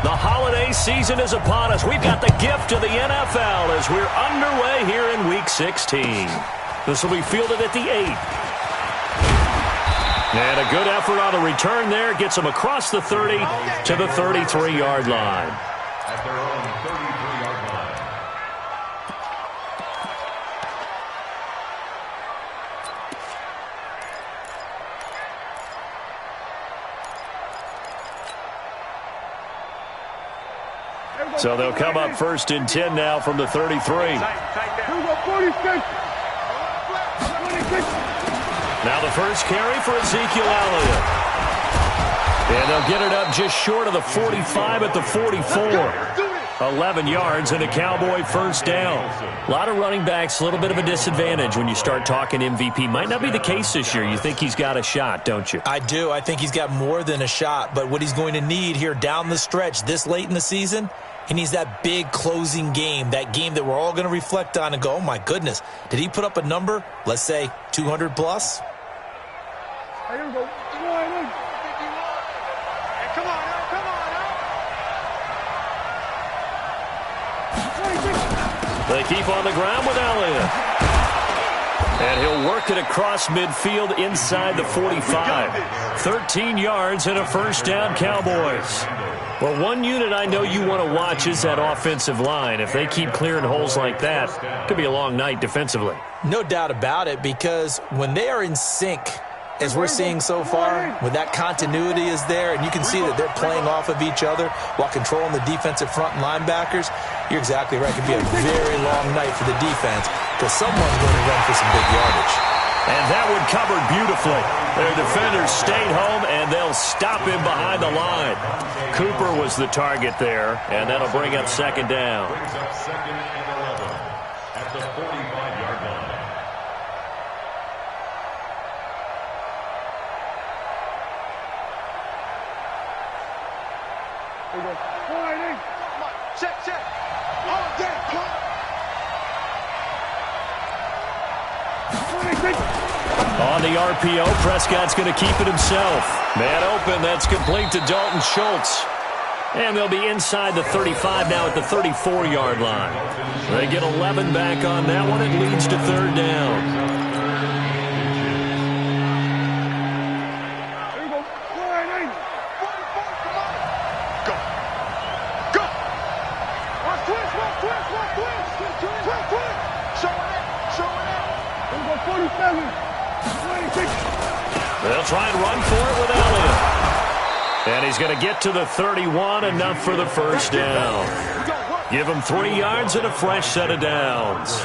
The holiday season is upon us. We've got the gift of the NFL as we're underway here in Week 16. This will be fielded at the 8. And a good effort on the return there. Gets them across the 30 to the 33-yard line. At their own 33-yard line. So they'll come up 1st and 10 now from the 33. Now the first carry for Ezekiel Elliott. And they'll get it up just short of the 45 at the 44. 11 yards and a Cowboy first down. A lot of running backs, a little bit of a disadvantage when you start talking MVP. Might not be the case this year. You think he's got a shot, don't you? I do. I think he's got more than a shot. But what he's going to need here down the stretch this late in the season, he needs that big closing game, that game that we're all going to reflect on and go, oh, my goodness, did he put up a number, let's say 200 plus? Here we go. Come on. They keep on the ground with Elliott. And he'll work it across midfield inside the 45. 13 yards and a first down, Cowboys. Well, one unit I know you want to watch is that offensive line. If they keep clearing holes like that, it could be a long night defensively. No doubt about it, because when they are in sync, as we're seeing so far, when that continuity is there, and you can see that they're playing off of each other while controlling the defensive front and linebackers, you're exactly right. It could be a very long night for the defense because someone's going to run for some big yardage. And that one covered beautifully. Their defenders stayed home, and they'll stop him behind the line. Cooper was the target there, and that'll bring up second down. Brings up 2nd and 11 at the 45-yard line. Here we go. Come on. Check. All day. On the RPO, Prescott's going to keep it himself. Man open, that's complete to Dalton Schultz. And they'll be inside the 35 now at the 34-yard line. They get 11 back on that one. It leads to third down. Here we go. Go. Watch twist. Show it. Here we go, 47. 26. They'll try and run for it with Elliott. And he's going to get to the 31, enough for the first down. Give him 3 yards and a fresh set of downs.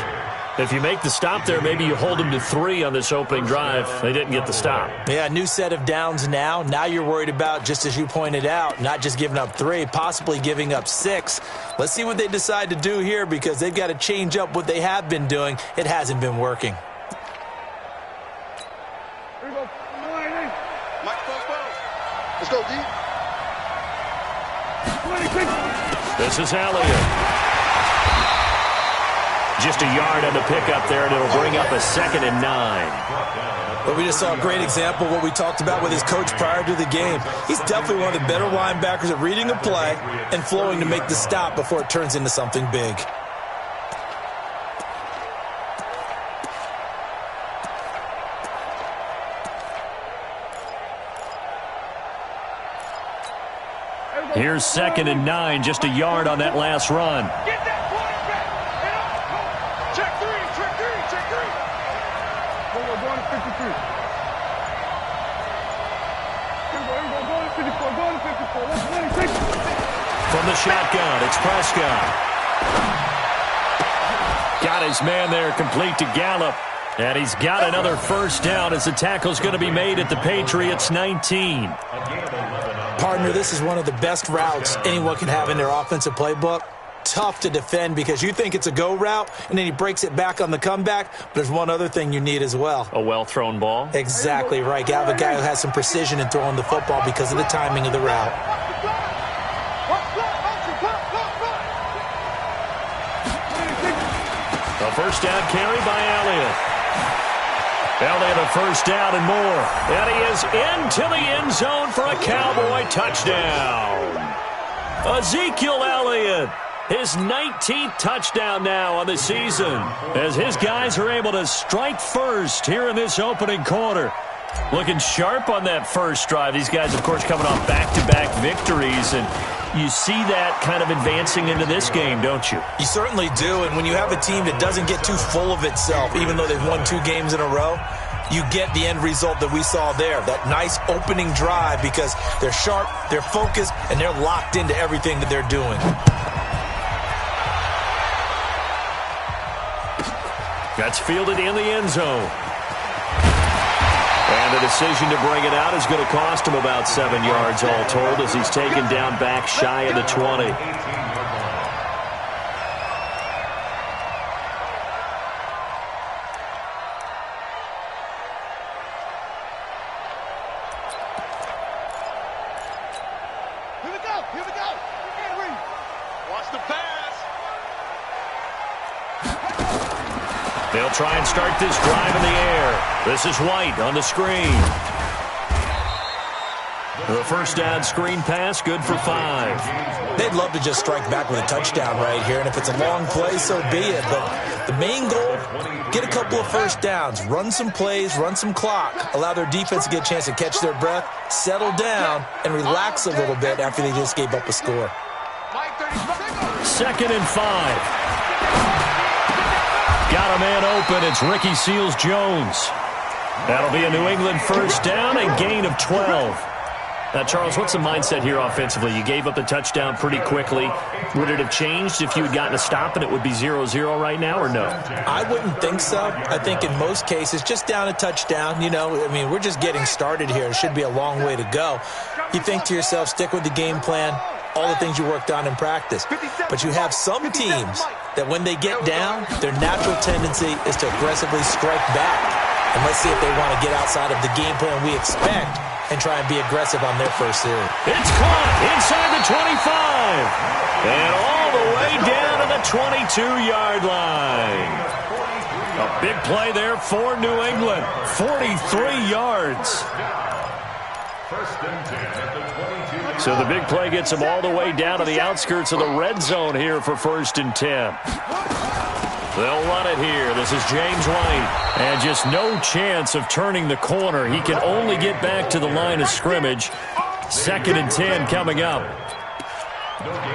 If you make the stop there, maybe you hold them to 3 on this opening drive. They didn't get the stop. Yeah, new set of downs now. Now you're worried about, just as you pointed out, not just giving up 3, possibly giving up 6. Let's see what they decide to do here because they've got to change up what they have been doing. It hasn't been working. Here we go. Mike, let's go, D. 26. This is Elliott. Just a yard on the pickup there, and it'll bring up a 2nd and 9. But we just saw a great example of what we talked about with his coach prior to the game. He's definitely one of the better linebackers at reading a play and flowing to make the stop before it turns into something big. Here's 2nd and 9, just a yard on that last run. Get that quarterback. Check three. We're going to 53. Here we go, going to 54. That's 26. From the shotgun, it's Prescott. Got his man there, complete to Gallup. And he's got another first down as the tackle's going to be made at the Patriots' 19. Partner, this is one of the best routes anyone can have in their offensive playbook. Tough to defend because you think it's a go route, and then he breaks it back on the comeback. But there's one other thing you need as well. A well-thrown ball? Exactly right. You have a guy who has some precision in throwing the football because of the timing of the route. A first down carry by Elliott. Elliott a first down and more. And he is into the end zone for a Cowboy touchdown. Ezekiel Elliott, his 19th touchdown now on the season, as his guys are able to strike first here in this opening quarter. Looking sharp on that first drive. These guys, of course, coming off back-to-back victories, and you see that kind of advancing into this game, don't you? You certainly do, and when you have a team that doesn't get too full of itself, even though they've won 2 games in a row, you get the end result that we saw there, that nice opening drive, because they're sharp, they're focused, and they're locked into everything that they're doing. That's fielded in the end zone. And the decision to bring it out is going to cost him about 7 yards all told, as he's taken down back shy of the 20. Here we go. Watch the pass. They'll try and start this drive in the air. This is White on the screen. The first down screen pass, good for 5. They'd love to just strike back with a touchdown right here, and if it's a long play, so be it. But the main goal, get a couple of first downs, run some plays, run some clock, allow their defense to get a chance to catch their breath, settle down, and relax a little bit after they just gave up a score. 2nd and 5. Got a man open. It's Ricky Seals-Jones. That'll be a New England first down and gain of 12. Now, Charles, what's the mindset here offensively? You gave up the touchdown pretty quickly. Would it have changed if you had gotten a stop and it would be 0-0 right now, or no? I wouldn't think so. I think in most cases, just down a touchdown, you know, I mean, we're just getting started here. It should be a long way to go. You think to yourself, stick with the game plan, all the things you worked on in practice. But you have some teams that when they get down, their natural tendency is to aggressively strike back. And let's see if they want to get outside of the game plan we expect and try and be aggressive on their first series. It's caught inside the 25 and all the way down to the 22-yard line. A big play there for New England. 43 yards. So the big play gets them all the way down to the outskirts of the red zone here for 1st and 10. They'll run it here. This is James White. And just no chance of turning the corner. He can only get back to the line of scrimmage. 2nd and 10 coming up.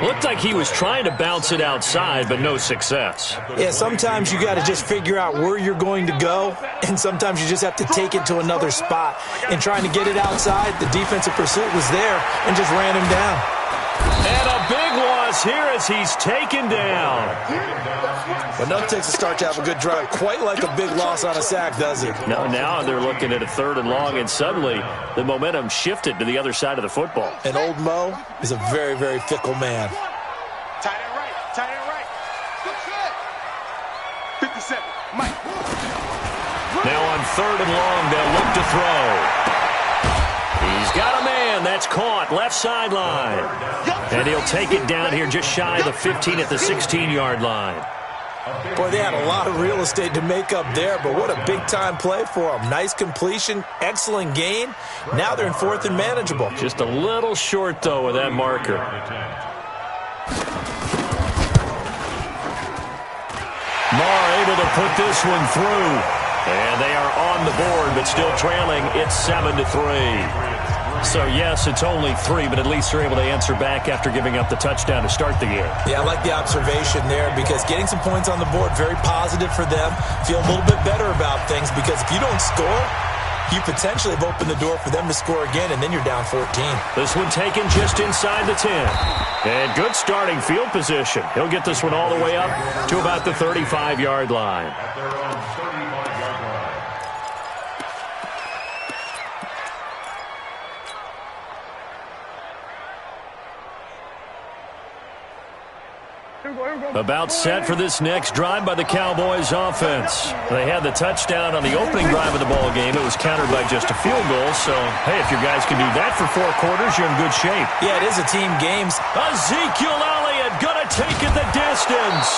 Looked like he was trying to bounce it outside, but no success. Yeah, sometimes you got to just figure out where you're going to go, and sometimes you just have to take it to another spot. And trying to get it outside, the defensive pursuit was there and just ran him down. And a big loss here as he's taken down. But nothing takes a start to have a good drive quite like a big loss on a sack, does it? No, now they're looking at a 3rd and long, and suddenly the momentum shifted to the other side of the football. And old Mo is a very, very fickle man. Tight end right. Tight end right. 57. Mike. Now on 3rd and long, they'll look to throw. He's got a man. That's caught. Left sideline. And he'll take it down here just shy of the 15 at the 16-yard line. Boy, they had a lot of real estate to make up there, but what a big-time play for them. Nice completion, excellent gain. Now they're in 4th and manageable. Just a little short, though, with that marker. Marr able to put this one through. And they are on the board, but still trailing. It's 7-3. So, yes, it's only 3, but at least they're able to answer back after giving up the touchdown to start the game. Yeah, I like the observation there because getting some points on the board, very positive for them. Feel a little bit better about things because if you don't score, you potentially have opened the door for them to score again, and then you're down 14. This one taken just inside the 10. And good starting field position. He'll get this one all the way up to about the 35-yard line. About set for this next drive by the Cowboys offense. They had the touchdown on the opening drive of the ball game. It was countered by just a field goal. So, hey, if your guys can do that for 4 quarters, you're in good shape. Yeah, it is a team game. Ezekiel Elliott going to take it the distance.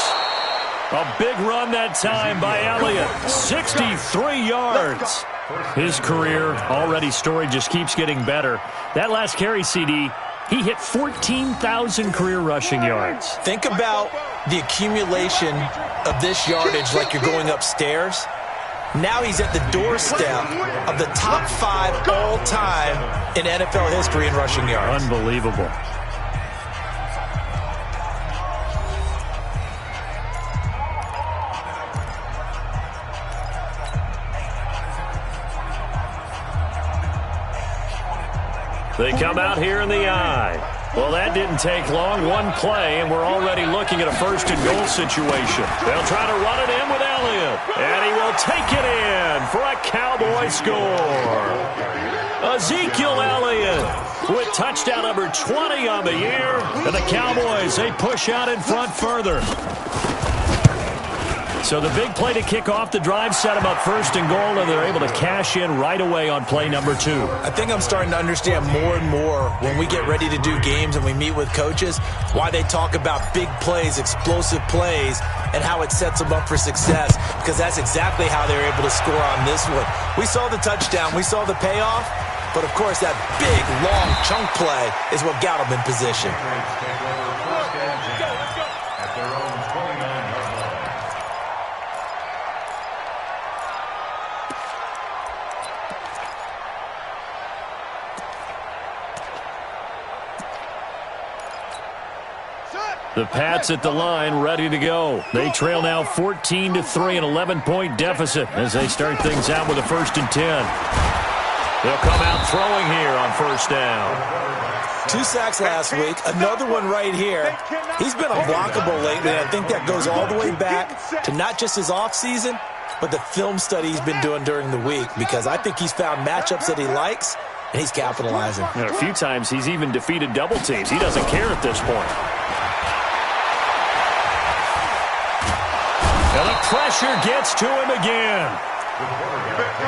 A big run that time by Elliott. 63 yards. His career already storied, just keeps getting better. That last carry, CD, He hit 14,000 career rushing yards. Think about the accumulation of this yardage like you're going upstairs. Now he's at the doorstep of the top 5 all-time in NFL history in rushing yards. Unbelievable. They come out here in the eye. Well, that didn't take long. One play, and we're already looking at a first-and-goal situation. They'll try to run it in with Elliott, and he will take it in for a Cowboy score. Ezekiel Elliott with touchdown number 20 on the year, and the Cowboys, they push out in front further. So the big play to kick off the drive set them up first and goal, and they're able to cash in right away on play number 2. I think I'm starting to understand more and more when we get ready to do games and we meet with coaches why they talk about big plays, explosive plays, and how it sets them up for success, because that's exactly how they're able to score on this one. We saw the touchdown. We saw the payoff. But, of course, that big, long chunk play is what got them in position. The Pats at the line, ready to go. They trail now 14-3, an 11-point deficit as they start things out with a 1st and 10. They'll come out throwing here on first down. 2 sacks last week, another one right here. He's been unblockable lately, and I think that goes all the way back to not just his offseason, but the film study he's been doing during the week, because I think he's found matchups that he likes, and he's capitalizing. And a few times he's even defeated double teams. He doesn't care at this point. And the pressure gets to him again.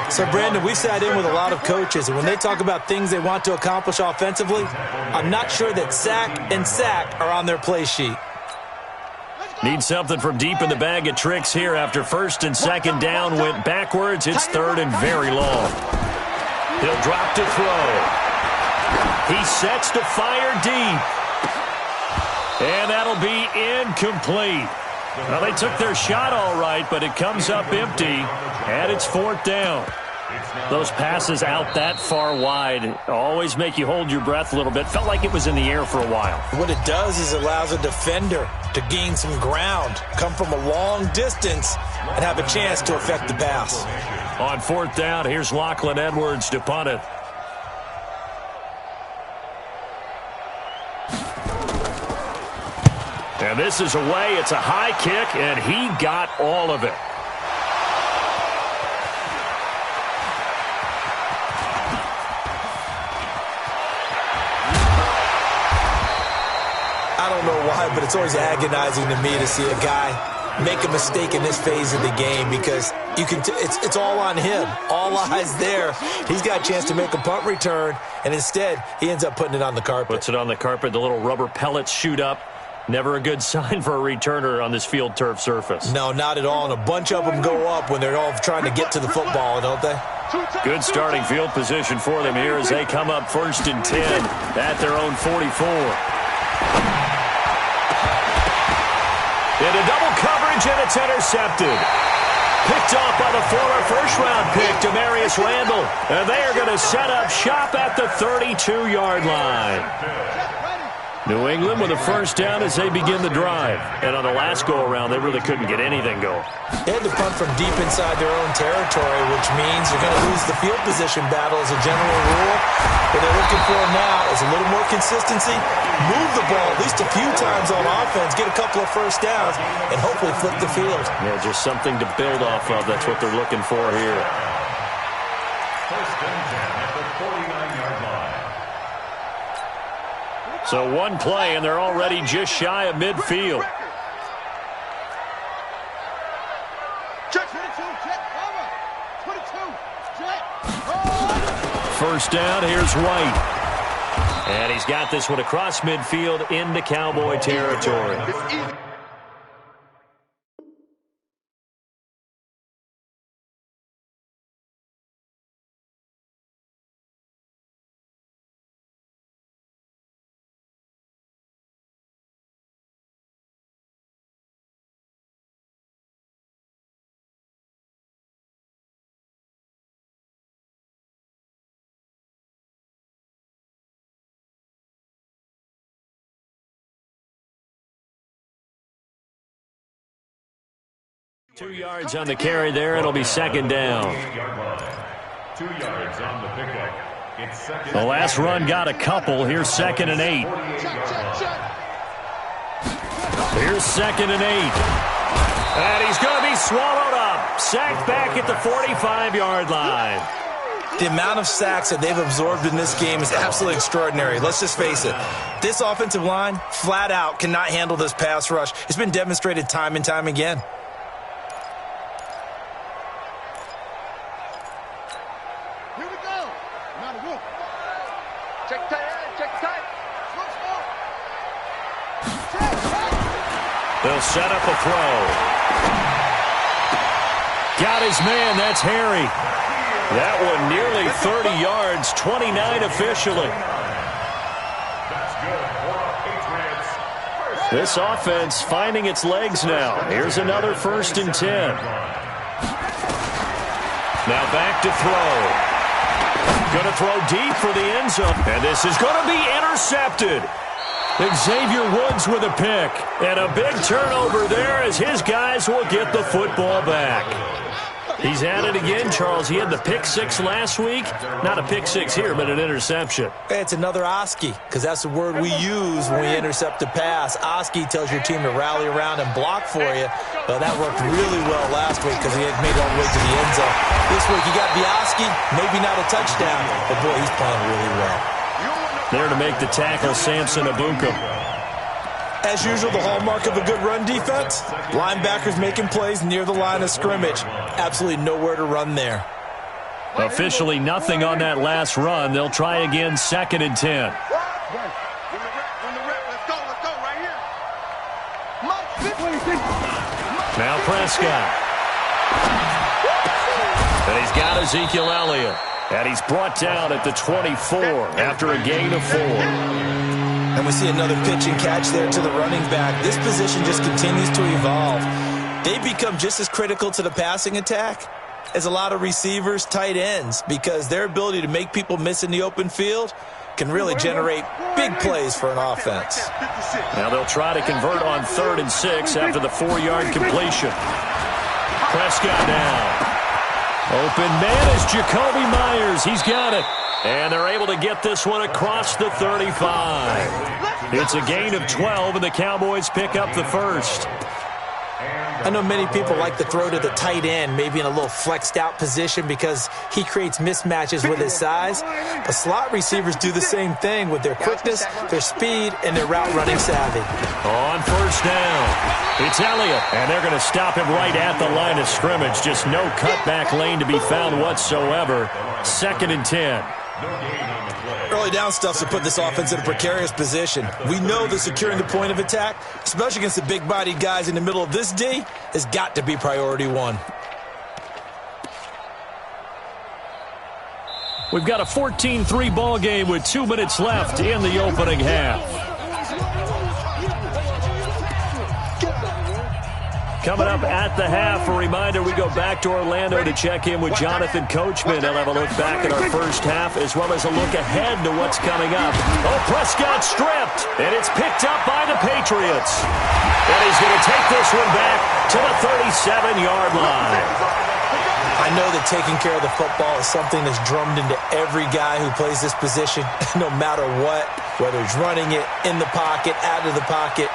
So, Brandon, we sat in with a lot of coaches, and when they talk about things they want to accomplish offensively, I'm not sure that sack and sack are on their play sheet. Need something from deep in the bag of tricks here after 1st and 2nd down went backwards. It's 3rd and very long. He'll drop to throw. He sets to fire deep. And that'll be incomplete. Well, they took their shot all right, but it comes up empty, and it's 4th down. Those passes out that far wide always make you hold your breath a little bit. Felt like it was in the air for a while. What it does is it allows a defender to gain some ground, come from a long distance, and have a chance to affect the pass. On 4th down, here's Lachlan Edwards to punt it. And this is away. It's a high kick, and he got all of it. I don't know why, but it's always agonizing to me to see a guy make a mistake in this phase of the game, because you can it's all on him. All eyes there. He's got a chance to make a punt return, and instead he ends up putting it on the carpet. Puts it on the carpet. The little rubber pellets shoot up. Never a good sign for a returner on this field turf surface. No, not at all. And a bunch of them go up when they're all trying to get to the football, don't they? Good starting field position for them here as they come up 1st and 10 at their own 44. Into double coverage, and it's intercepted. Picked off by the former first-round pick, Demarius Randall. And they are going to set up shop at the 32-yard line. New England with a 1st down as they begin the drive. And on the last go-around, they really couldn't get anything going. They had to punt from deep inside their own territory, which means they're going to lose the field position battle as a general rule. What they're looking for now is a little more consistency, move the ball at least a few times on offense, get a couple of 1st downs, and hopefully flip the field. Yeah, just something to build off of. That's what they're looking for here. 1st and 10 at the 49-yard line. So one play, and they're already just shy of midfield. Check 22, check, cover. 22, check. 1st down, here's White. And he's got this one across midfield into Cowboy territory. 2 yards on the carry there. It'll be second down. 2 yards on the pickup. It's second. The last run got a couple. Here's 2nd and 8. Here's 2nd and 8. And he's going to be swallowed up. Sacked back at the 45-yard line. The amount of sacks that they've absorbed in this game is absolutely extraordinary. Let's just face it. This offensive line, flat out, cannot handle this pass rush. It's been demonstrated time and time again. Here we go. Not a whoop. Check tight. Check tight. They'll set up a throw. Got his man. That's Harry. That one nearly 30 yards, 29 officially. That's good for Patriots. This offense finding its legs now. Here's another 1st and 10. Now back to throw. Going to throw deep for the end zone. And this is going to be intercepted. Xavier Woods with a pick. And a big turnover there as his guys will get the football back. He's at it again, Charles. He had the pick 6 last week. Not a pick 6 here, but an interception. It's another Oski, because that's the word we use when we intercept a pass. Oski tells your team to rally around and block for you. But that worked really well last week because he had made it all the way to the end zone. This week, you got the Oski, maybe not a touchdown, but boy, he's playing really well. There to make the tackle, Samson Abuka. As usual, the hallmark of a good run defense, linebackers making plays near the line of scrimmage. Absolutely nowhere to run there. Officially nothing on that last run. They'll try again, 2nd and 10. Now Prescott. And he's got Ezekiel Elliott. And he's brought down at the 24 after a gain of 4. And we see another pitch and catch there to the running back. This position just continues to evolve. They become just as critical to the passing attack as a lot of receivers, tight ends, because their ability to make people miss in the open field can really generate big plays for an offense. Now they'll try to convert on 3rd and 6 after the 4-yard completion. Prescott now. Open man is Jacoby Myers. He's got it. And they're able to get this one across the 35. It's a gain of 12, and the Cowboys pick up the 1st. I know many people like to throw to the tight end, maybe in a little flexed out position because he creates mismatches with his size. But slot receivers do the same thing with their quickness, their speed, and their route running savvy. On 1st down, it's Elliott, and they're going to stop him right at the line of scrimmage. Just no cutback lane to be found whatsoever. 2nd and 10. Early down stuff to put this offense in a precarious position. We know that securing the point of attack, especially against the big-bodied guys in the middle of this D, has got to be priority 1. We've got a 14-3 ball game with 2 minutes left in the opening half. Coming up at the half, a reminder, we go back to Orlando to check in with Jonathan Coachman. He'll have a look back at our first half as well as a look ahead to what's coming up. Oh, Prescott stripped, and it's picked up by the Patriots. And he's going to take this one back to the 37-yard line. I know that taking care of the football is something that's drummed into every guy who plays this position, no matter what, whether he's running it, in the pocket, out of the pocket.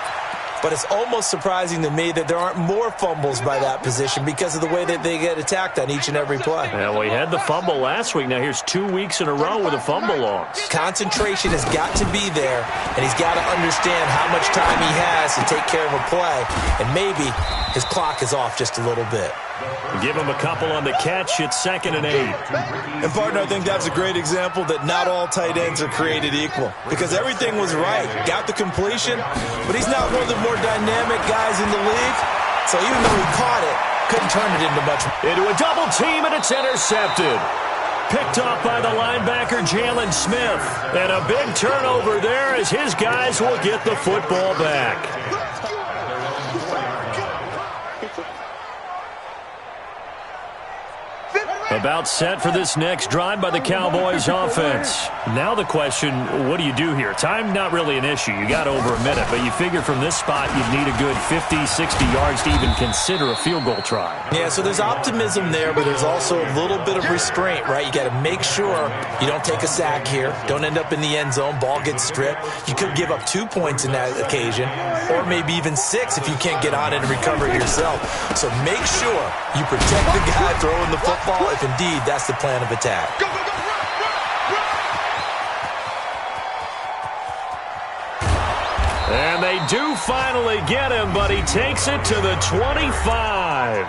But it's almost surprising to me that there aren't more fumbles by that position because of the way that they get attacked on each and every play. Yeah, we had the fumble last week. Now here's 2 weeks in a row with a fumble loss. Concentration has got to be there, and he's got to understand how much time he has to take care of a play. And maybe his clock is off just a little bit. Give him a couple on the catch. It's 2nd and 8. And, partner, I think that's a great example that not all tight ends are created equal because everything was right. Got the completion, but he's not one of the more dynamic guys in the league. So even though he caught it, couldn't turn it into much. Into a double team, and it's intercepted. Picked off by the linebacker, Jalen Smith. And a big turnover there as his guys will get the football back. A About set for this next drive by the Cowboys offense. Now the question, what do you do here? Time, not really an issue. You got over a minute, but you figure from this spot you'd need a good 50, 60 yards to even consider a field goal try. Yeah, so there's optimism there, but there's also a little bit of restraint, right? You got to make sure you don't take a sack here. Don't end up in the end zone. Ball gets stripped. You could give up 2 points in that occasion, or maybe even 6 if you can't get on it and recover it yourself. So make sure you protect the guy throwing the football if indeed that's the plan of attack. Go, go, go, run. And they do finally get him, but he takes it to the 25.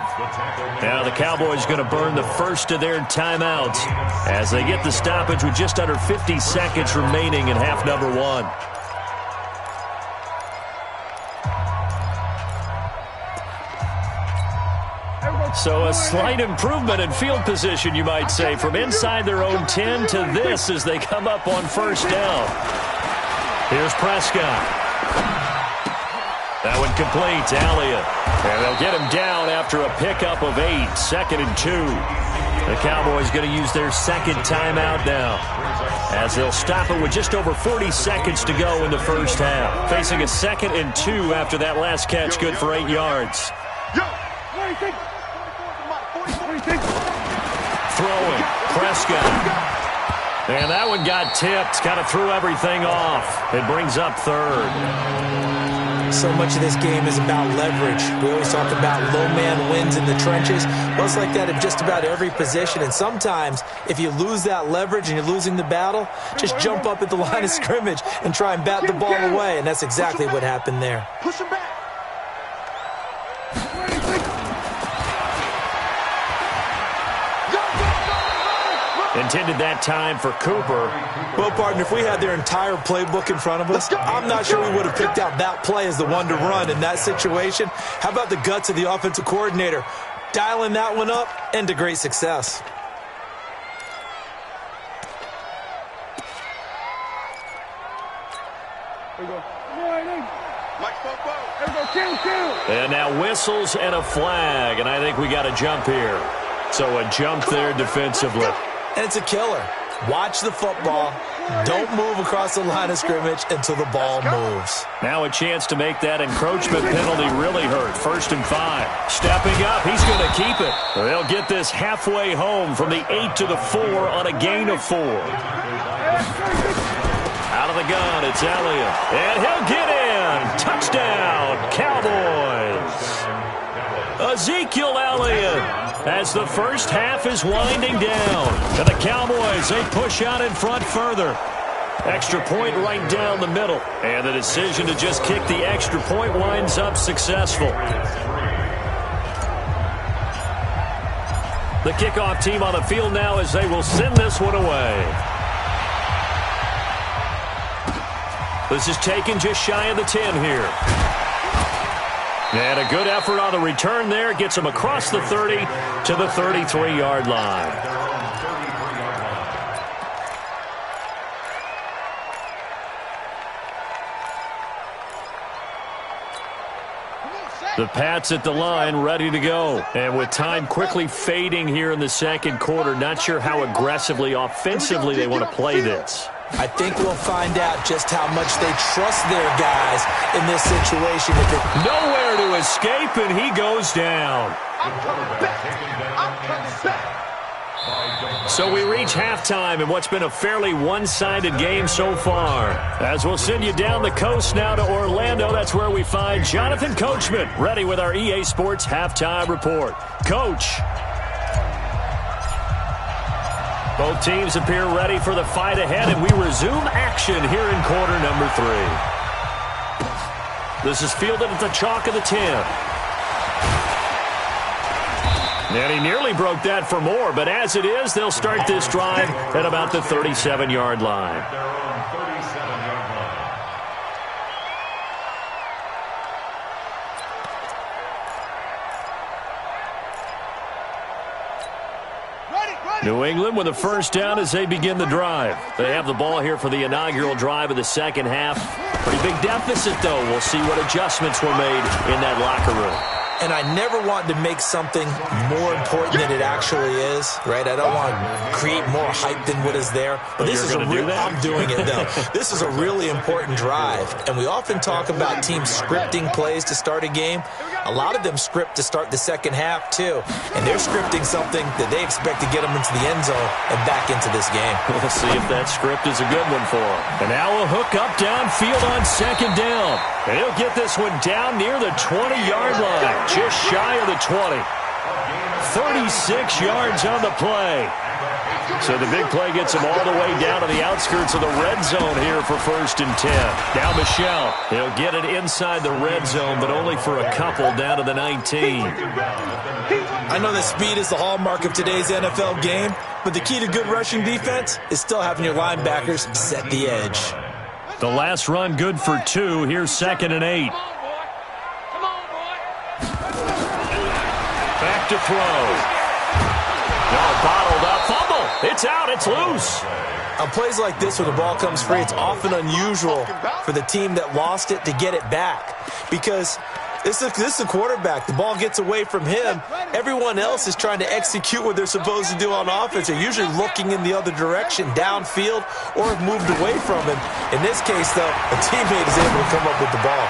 Now the Cowboys going to burn the first of their timeouts as they get the stoppage with just under 50 seconds remaining in half number 1. So a slight improvement in field position, you might say, from inside their own 10 to this as they come up on first down. Here's Prescott. That one complete to Elliott. And they'll get him down after a pickup of 8, 2nd and 2. The Cowboys going to use their second timeout now, as they'll stop it with just over 40 seconds to go in the first half. Facing a 2nd and 2 after that last catch, good for 8 yards. Throwing, Prescott. And that one got tipped, kind of threw everything off. It brings up 3rd. So much of this game is about leverage. We always talk about low man wins in the trenches. Well, it's like that in just about every position. And sometimes, if you lose that leverage and you're losing the battle, just jump up at the line of scrimmage and try and bat the ball away. And that's exactly what happened there. Push him back. Intended that time for Cooper. Well, partner, if we had their entire playbook in front of us, I'm not sure we would have picked out that play as the one to run in that situation. How about the guts of the offensive coordinator? Dialing that one up into great success. There we go. There we go. Kill. And now whistles and a flag, and I think we got a jump here. So a jump there defensively. And it's a killer. Watch the football. Don't move across the line of scrimmage until the ball moves. Now a chance to make that encroachment penalty really hurt. 1st and 5. Stepping up, he's going to keep it. They'll get this halfway home from the 8 to the 4 on a gain of 4. Out of the gun, it's Elliott. And he'll get in. Touchdown, Cowboys. Ezekiel Elliott. As the first half is winding down. And the Cowboys, they push out in front further. Extra point right down the middle. And the decision to just kick the extra point winds up successful. The kickoff team on the field now as they will send this one away. This is taken just shy of the 10 here. And a good effort on the return there. Gets him across the 30 to the 33-yard line. The Pats at the line, ready to go. And with time quickly fading here in the second quarter, not sure how aggressively, offensively they want to play this. I think we'll find out just how much they trust their guys in this situation. Nowhere to escape, and he goes down. I'm coming back. So we reach halftime in what's been a fairly one-sided game so far. As we'll send you down the coast now to Orlando, that's where we find Jonathan Coachman, ready with our EA Sports Halftime Report. Coach. Both teams appear ready for the fight ahead, and we resume action here in quarter number 3. This is fielded at the chalk of the 10. And he nearly broke that for more, but as it is, they'll start this drive at about the 37-yard line. New England with a first down as they begin the drive. They have the ball here for the inaugural drive of the second half. Pretty big deficit, though. We'll see what adjustments were made in that locker room. And I never want to make something more important than it actually is, right? I don't want to create more hype than what is there. But this is a real, I'm doing it, though. This is a really important drive. And we often talk about teams scripting plays to start a game. A lot of them script to start the second half, too. And they're scripting something that they expect to get them into the end zone and back into this game. We'll see if that script is a good one for them. And now a hook up downfield on second down. And he'll get this one down near the 20-yard line, just shy of the 20. 36 yards on the play. So the big play gets him all the way down to the outskirts of the red zone here for 1st and 10. Now Michel. He'll get it inside the red zone, but only for a couple down to the 19. I know that speed is the hallmark of today's NFL game, but the key to good rushing defense is still having your linebackers set the edge. The last run good for 2. Here's 2nd and 8. Back to throw. Bottled up. Fumble. It's out. It's loose. On plays like this where the ball comes free, it's often unusual for the team that lost it to get it back because this is a quarterback. The ball gets away from him. Everyone else is trying to execute what they're supposed to do on offense. They're usually looking in the other direction, downfield, or have moved away from him. In this case, though, a teammate is able to come up with the ball.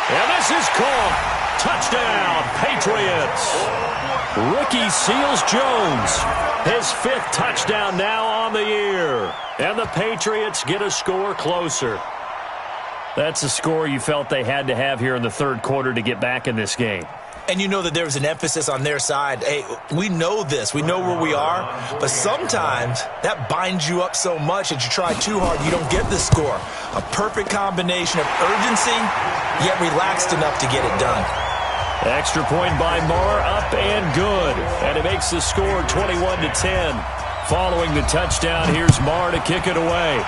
And this is caught. Touchdown, Patriots. Rookie Seals-Jones, his 5th touchdown now on the year. And the Patriots get a score closer. That's a score you felt they had to have here in the 3rd quarter to get back in this game. And you know that there was an emphasis on their side. Hey, we know this. We know where we are. But sometimes that binds you up so much that you try too hard, you don't get the score. A perfect combination of urgency, yet relaxed enough to get it done. Extra point by Marr, up and good. And it makes the score 21-10. Following the touchdown, here's Marr to kick it away.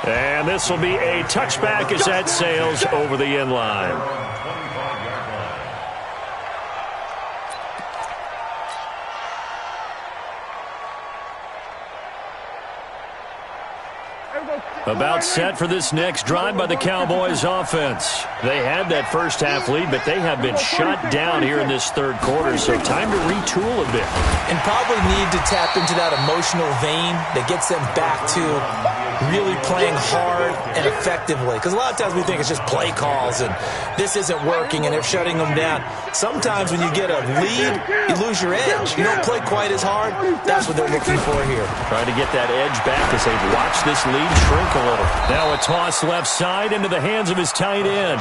And this will be a touchback as that sails over the end line. About set for this next drive by the Cowboys offense. They had that first half lead, but they have been shut down here in this 3rd quarter, so time to retool a bit. And probably need to tap into that emotional vein that gets them back to really playing hard and effectively. Because a lot of times we think it's just play calls and this isn't working and they're shutting them down. Sometimes when you get a lead, you lose your edge. You don't play quite as hard. That's what they're looking for here. Trying to get that edge back as they watch this lead shrink a little. Now a toss left side into the hands of his tight end.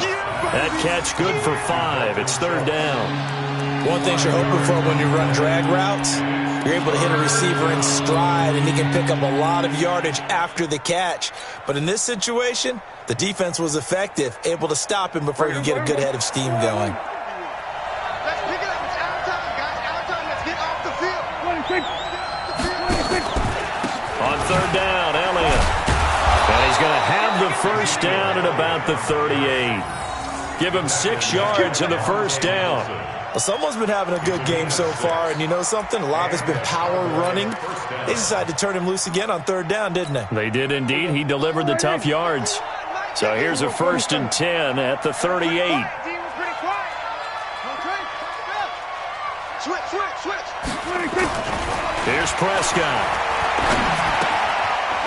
That catch good for 5. It's 3rd down. One thing you're hoping for when you run drag routes, you're able to hit a receiver in stride, and he can pick up a lot of yardage after the catch. But in this situation, the defense was effective, able to stop him before he could get a good head of steam going. Let's pick it up. It's our time, guys. Our time. Let's get off the field. 26. On 3rd down, Elliott. And he's going to have the first down at about the 38. Give him 6 yards in the first down. Well, someone's been having a good game so far, and you know something? A lot of it's been power running. They decided to turn him loose again on 3rd down, didn't they? They did indeed. He delivered the tough yards. So here's a 1st and 10 at the 38. Switch. Here's Prescott.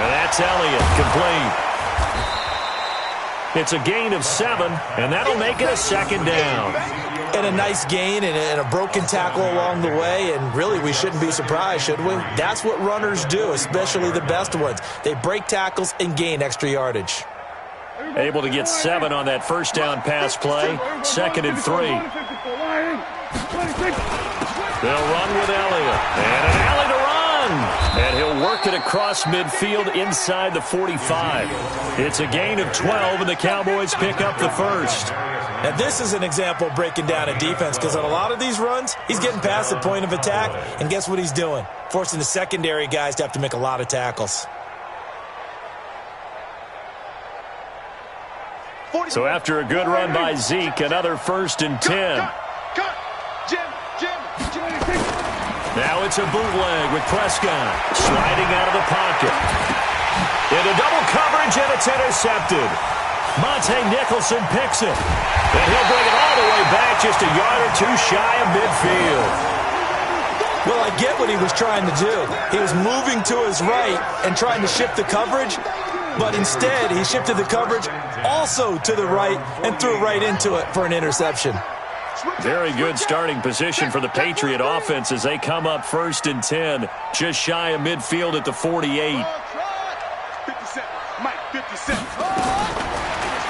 And that's Elliott, complete. It's a gain of 7, and that'll make it a 2nd down. And a nice gain and a broken tackle along the way, and really we shouldn't be surprised, should we? That's what runners do, especially the best ones. They break tackles and gain extra yardage. Able to get 7 on that first down pass play. 2nd and 3. They'll run with Elliott. And an alley to run. And he'll work it across midfield inside the 45. It's a gain of 12, and the Cowboys pick up the first. Now, this is an example of breaking down a defense, because on a lot of these runs, he's getting past the point of attack, and guess what he's doing? Forcing the secondary guys to have to make a lot of tackles. So after a good run by Zeke, another 1st and 10. Now it's a bootleg with Prescott sliding out of the pocket. Into double coverage, and it's intercepted. Monte Nicholson picks it. And he'll bring it all the way back just a yard or two shy of midfield. Well, I get what he was trying to do. He was moving to his right and trying to shift the coverage, but instead he shifted the coverage also to the right and threw right into it for an interception. Very good starting position for the Patriot offense as they come up 1st and 10, just shy of midfield at the 48. 57. Mike, 57.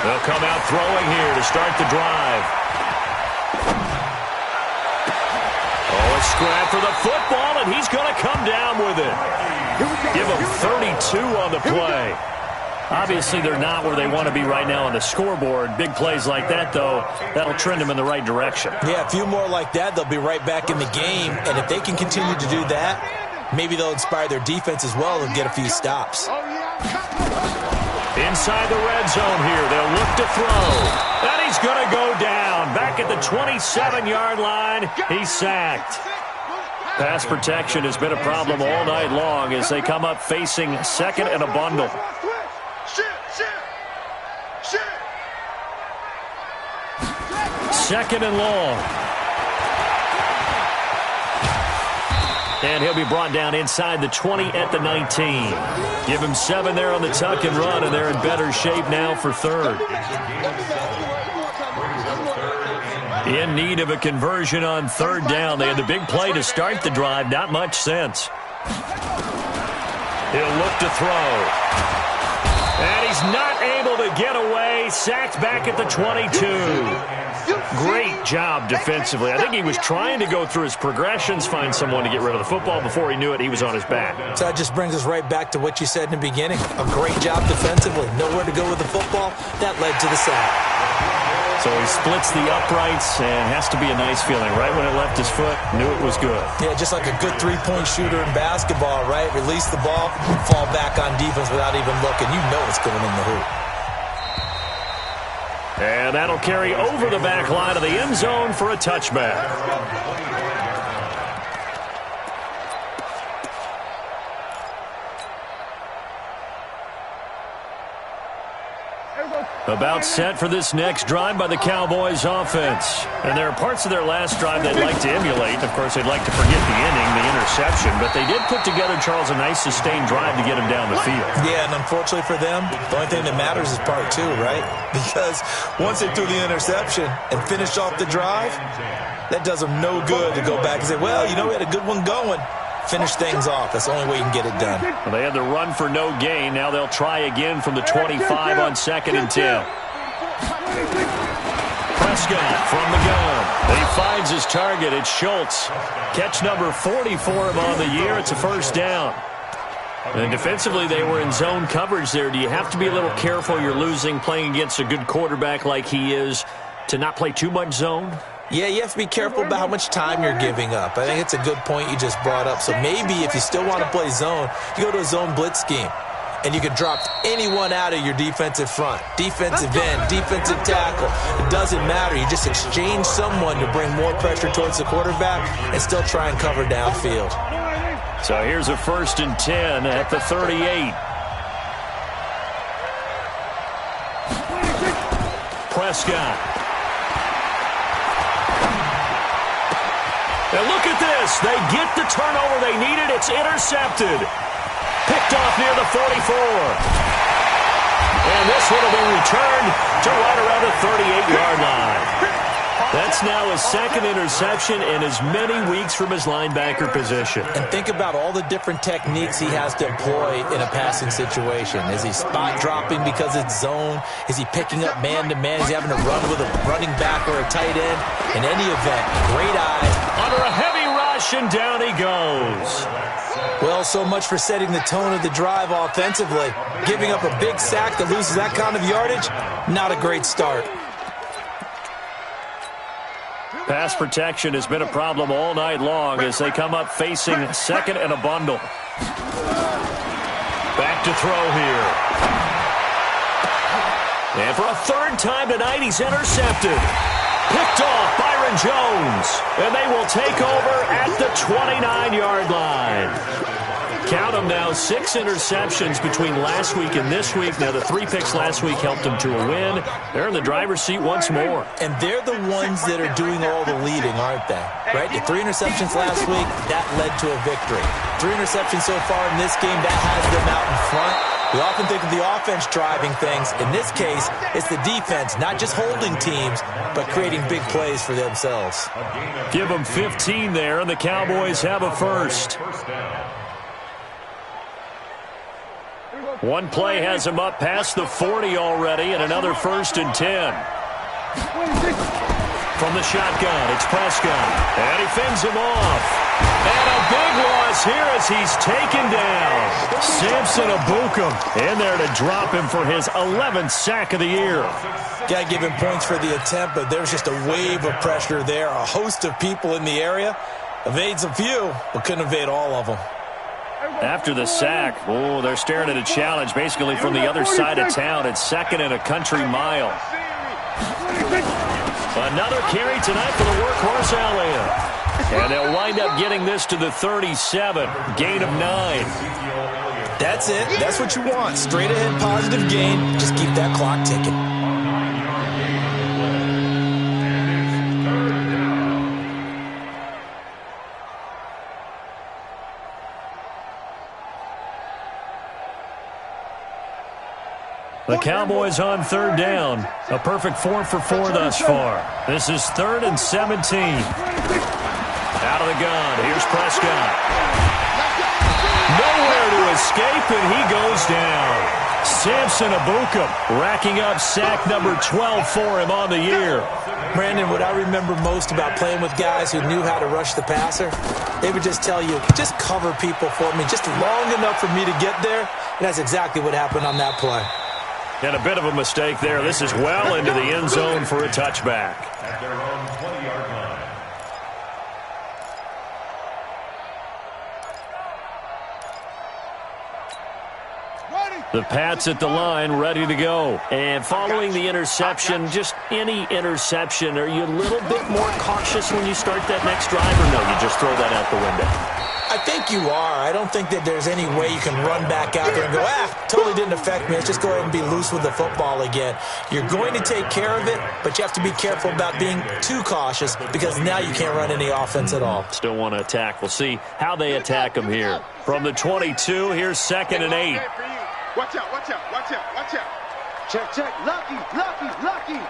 They'll come out throwing here to start the drive. Oh, a scrap for the football, and he's going to come down with it. Give him 32 on the play. Obviously, they're not where they want to be right now on the scoreboard. Big plays like that, though, that'll trend them in the right direction. Yeah, a few more like that, they'll be right back in the game. And if they can continue to do that, maybe they'll inspire their defense as well and get a few stops. Inside the red zone here, they'll look to throw. And he's going to go down. Back at the 27-yard line, he's sacked. Pass protection has been a problem all night long as they come up facing 2nd and a bundle. Second and long. And he'll be brought down inside the 20 at the 19. Give him 7 there on the tuck and run, and they're in better shape now for 3rd. In need of a conversion on 3rd down. They had the big play to start the drive. Not much sense. He'll look to throw. And he's not able to get away. Sacked back at the 22. Great job defensively. I think he was trying to go through his progressions, find someone to get rid of the football. Before he knew it, he was on his back. So that just brings us right back to what you said in the beginning. A great job defensively. Nowhere to go with the football. That led to the sack. So he splits the uprights, and has to be a nice feeling. Right when it left his foot, knew it was good. Yeah, just like a good three-point shooter in basketball, right? Release the ball, fall back on defense without even looking. You know it's going in the hoop. And that'll carry over the back line of the end zone for a touchback. About set for this next drive by the Cowboys offense. And there are parts of their last drive they'd like to emulate. Of course, they'd like to forget the inning, the interception. But they did put together, Charles, a nice sustained drive to get him down the field. Yeah, and unfortunately for them, the only thing that matters is part 2, right? Because once they threw the interception and finished off the drive, that does them no good to go back and say, well, you know, we had a good one going. Finish things off. That's the only way you can get it done. Well, they had the run for no gain. Now they'll try again from the 25 on 2nd and 10. Prescott from the gun. He finds his target. It's Schultz. Catch number 40 for him on the year. It's a 1st down. And defensively, they were in zone coverage there. Do you have to be a little careful? You're losing, playing against a good quarterback like he is, to not play too much zone? Yeah, you have to be careful about how much time you're giving up. I think it's a good point you just brought up. So maybe if you still want to play zone, you go to a zone blitz scheme. And you can drop anyone out of your defensive front. Defensive end, defensive tackle. It doesn't matter. You just exchange someone to bring more pressure towards the quarterback and still try and cover downfield. So here's a 1st and 10 at the 38. Prescott. And look at this. They get the turnover they needed. It's intercepted. Picked off near the 44. And this one will be returned to right around the 38-yard line. That's now his 2nd interception in as many weeks from his linebacker position. And think about all the different techniques he has to employ in a passing situation. Is he spot dropping because it's zone? Is he picking up man-to-man? Is he having to run with a running back or a tight end? In any event, great eye. Under a heavy rush, and down he goes. Well, so much for setting the tone of the drive offensively. Giving up a big sack that loses that kind of yardage, not a great start. Pass protection has been a problem all night long as they come up facing 2nd and a bundle. Back to throw here. And for a 3rd time tonight, he's intercepted. Picked off Byron Jones. And they will take over at the 29-yard line. Count them now, 6 interceptions between last week and this week. Now, the 3 picks last week helped them to a win. They're in the driver's seat once more. And they're the ones that are doing all the leading, aren't they? Right? The 3 interceptions last week, that led to a victory. 3 interceptions so far in this game, that has them out in front. We often think of the offense driving things. In this case, it's the defense, not just holding teams, but creating big plays for themselves. Give them 15 there, and the Cowboys have a first. One play has him up past the 40 already, and another 1st and 10. From the shotgun, it's Prescott, and he fends him off. And a big loss here as he's taken down. Samson Ebukam in there to drop him for his 11th sack of the year. Got to give him points for the attempt, but there's just a wave of pressure there. A host of people in the area. Evades a few, but couldn't evade all of them. After the sack, they're staring at a challenge basically from the other side of town. It's 2nd and a country mile. Another carry tonight for the workhorse Elliott. And they'll wind up getting this to the 37. Gain of 9. That's it. That's what you want. Straight ahead positive gain. Just keep that clock ticking. The Cowboys on 3rd down. A perfect 4 for 4 thus far. This is 3rd and 17. Out of the gun. Here's Prescott. Nowhere to escape, and he goes down. Samson Ebukam racking up sack number 12 for him on the year. Brandon, what I remember most about playing with guys who knew how to rush the passer, they would just tell you, just cover people for me, just long enough for me to get there. And that's exactly what happened on that play. And a bit of a mistake there. This is well into the end zone for a touchback. At their own 20-yard line. The Pats at the line, ready to go. And following the interception, just any interception, are you a little bit more cautious when you start that next drive, or no, you just throw that out the window? I think you are. I don't think that there's any way you can run back out there and go, totally didn't affect me. Let's just go ahead and be loose with the football again. You're going to take care of it, but you have to be careful about being too cautious because now you can't run any offense at all. Still want to attack. We'll see how they attack them here. From the 22, here's 2nd and 8. Watch out, watch out, watch out, watch out. Check, check. Lucky, lucky, lucky.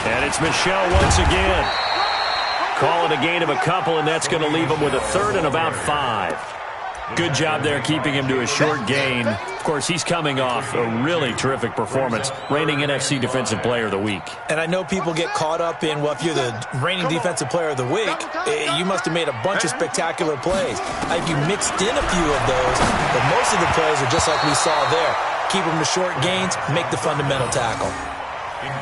And it's Michelle once again. Call it a gain of a couple, and that's going to leave him with a 3rd and about 5. Good job there keeping him to a short gain. Of course, he's coming off a really terrific performance, reigning NFC Defensive Player of the Week. And I know people get caught up in, well, if you're the reigning Defensive Player of the Week, you must have made a bunch of spectacular plays. You mixed in a few of those, but most of the plays are just like we saw there. Keep them to short gains, make the fundamental tackle.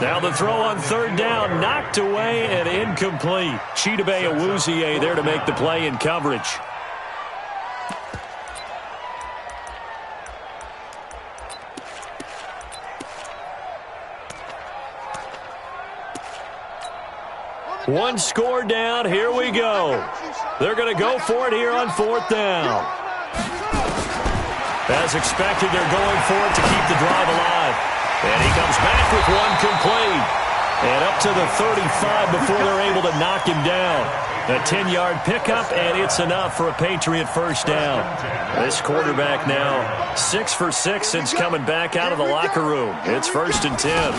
Now the throw on 3rd down, knocked away and incomplete. Chidobe Awuzie there to make the play in coverage. One score down, here we go. They're going to go for it here on 4th down. As expected, they're going for it to keep the drive alive. And he comes back with one complete. And up to the 35 before they're able to knock him down. A 10-yard pickup, and it's enough for a Patriot first down. This quarterback now 6 for 6 since coming back out of the locker room. It's 1st and 10.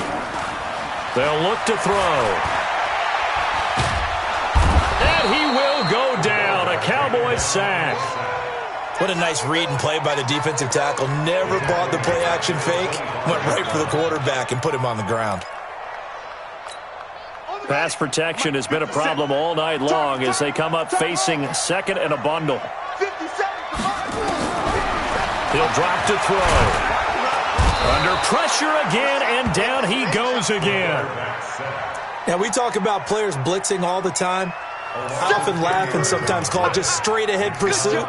They'll look to throw. And he will go down. A Cowboys sack. What a nice read and play by the defensive tackle. Never bought the play-action fake. Went right for the quarterback and put him on the ground. Pass protection has been a problem all night long as they come up facing 2nd and a bundle. He'll drop to throw. Under pressure again, and down he goes again. Now, we talk about players blitzing all the time. I often laugh and sometimes call it just straight-ahead pursuit.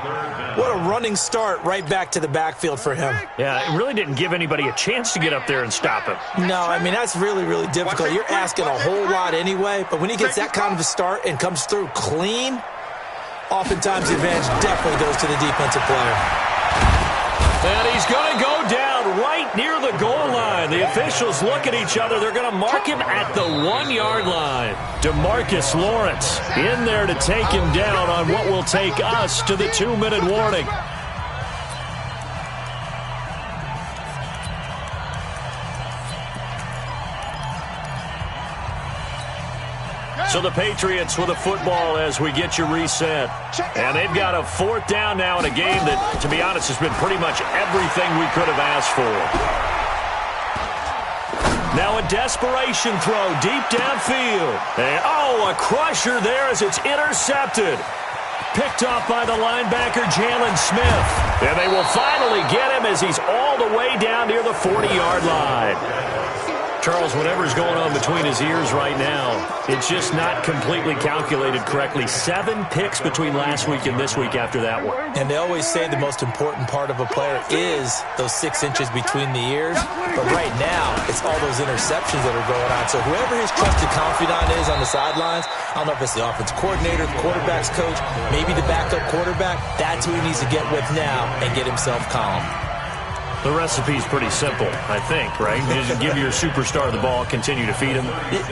What a running start right back to the backfield for him. Yeah, it really didn't give anybody a chance to get up there and stop him. No, I mean, that's really, really difficult. You're asking a whole lot anyway, but when he gets that kind of a start and comes through clean, Oftentimes, the advantage definitely goes to the defensive player. And he's going to go down right near the goal line. The officials look at each other. They're going to mark him at the 1-yard line. DeMarcus Lawrence in there to take him down on what will take us to the 2-minute warning. So the Patriots with a football as we get you reset. And they've got a 4th down now in a game that, to be honest, has been pretty much everything we could have asked for. Now a desperation throw deep downfield. And, a crusher there as it's intercepted. Picked off by the linebacker, Jalen Smith. And they will finally get him as he's all the way down near the 40-yard line. Charles, whatever's going on between his ears right now, it's just not completely calculated correctly. 7 picks between last week and this week after that one. And they always say the most important part of a player is those 6 inches between the ears. But right now, it's all those interceptions that are going on. So whoever his trusted confidant is on the sidelines, I don't know if it's the offensive coordinator, the quarterback's coach, maybe the backup quarterback, that's who he needs to get with now and get himself calm. The recipe's pretty simple, I think, right? You just give your superstar the ball, continue to feed him.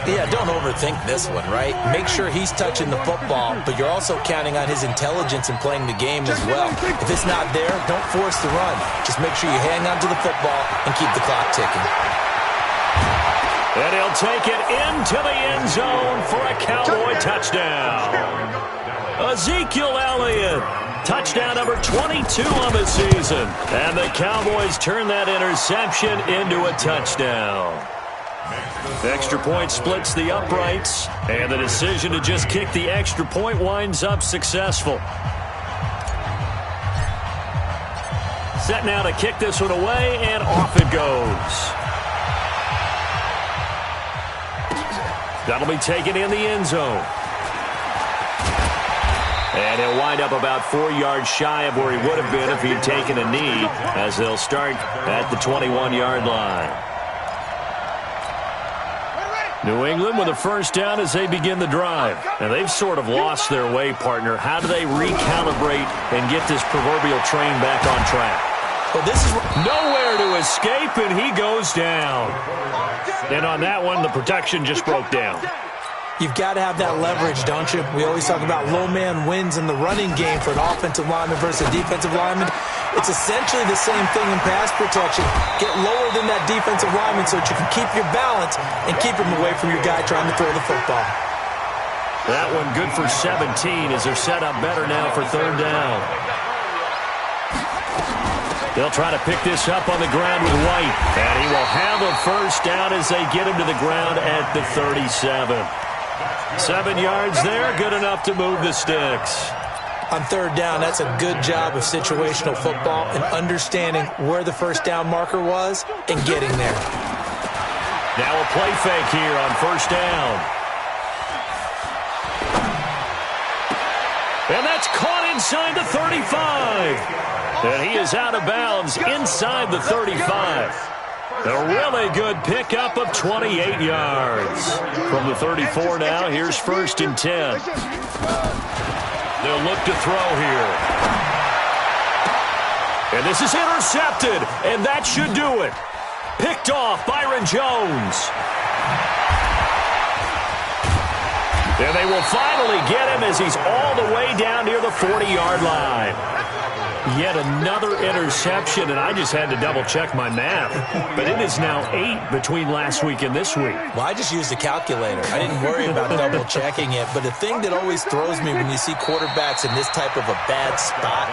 Yeah, don't overthink this one, right? Make sure he's touching the football, but you're also counting on his intelligence in playing the game as well. If it's not there, don't force the run. Just make sure you hang on to the football and keep the clock ticking. And he'll take it into the end zone for a Cowboy touchdown. Ezekiel Elliott. Touchdown number 22 on the season. And the Cowboys turn that interception into a touchdown. The extra point splits the uprights, and the decision to just kick the extra point winds up successful. Set now to kick this one away, and off it goes. That'll be taken in the end zone. And he'll wind up about 4 yards shy of where he would have been if he'd taken a knee, as they'll start at the 21-yard line. New England with a 1st down as they begin the drive. And they've sort of lost their way, partner. How do they recalibrate and get this proverbial train back on track? Well, this is nowhere to escape, and he goes down. And on that one, the protection just broke down. You've got to have that leverage, don't you? We always talk about low man wins in the running game for an offensive lineman versus a defensive lineman. It's essentially the same thing in pass protection. Get lower than that defensive lineman so that you can keep your balance and keep him away from your guy trying to throw the football. That one good for 17 as they're set up better now for 3rd down. They'll try to pick this up on the ground with White. And he will have a 1st down as they get him to the ground at the 37. 7 yards there, good enough to move the sticks. On 3rd down, that's a good job of situational football and understanding where the 1st down marker was and getting there. Now a play fake here on 1st down. And that's caught inside the 35. And he is out of bounds inside the 35. A really good pickup of 28 yards. From the 34 now, here's 1st and 10. They'll look to throw here. And this is intercepted, and that should do it. Picked off Byron Jones. And they will finally get him as he's all the way down near the 40-yard line. Yet another interception, and I just had to double-check my math. But it is now 8 between last week and this week. Well, I just used a calculator. I didn't worry about double-checking it. But the thing that always throws me when you see quarterbacks in this type of a bad spot,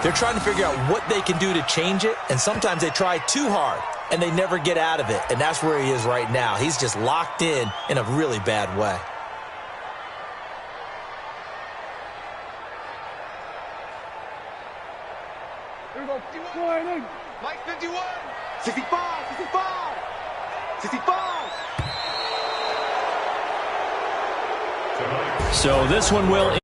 they're trying to figure out what they can do to change it, and sometimes they try too hard, and they never get out of it. And that's where he is right now. He's just locked in a really bad way. Mike 51, 65, 65, 65. So this one will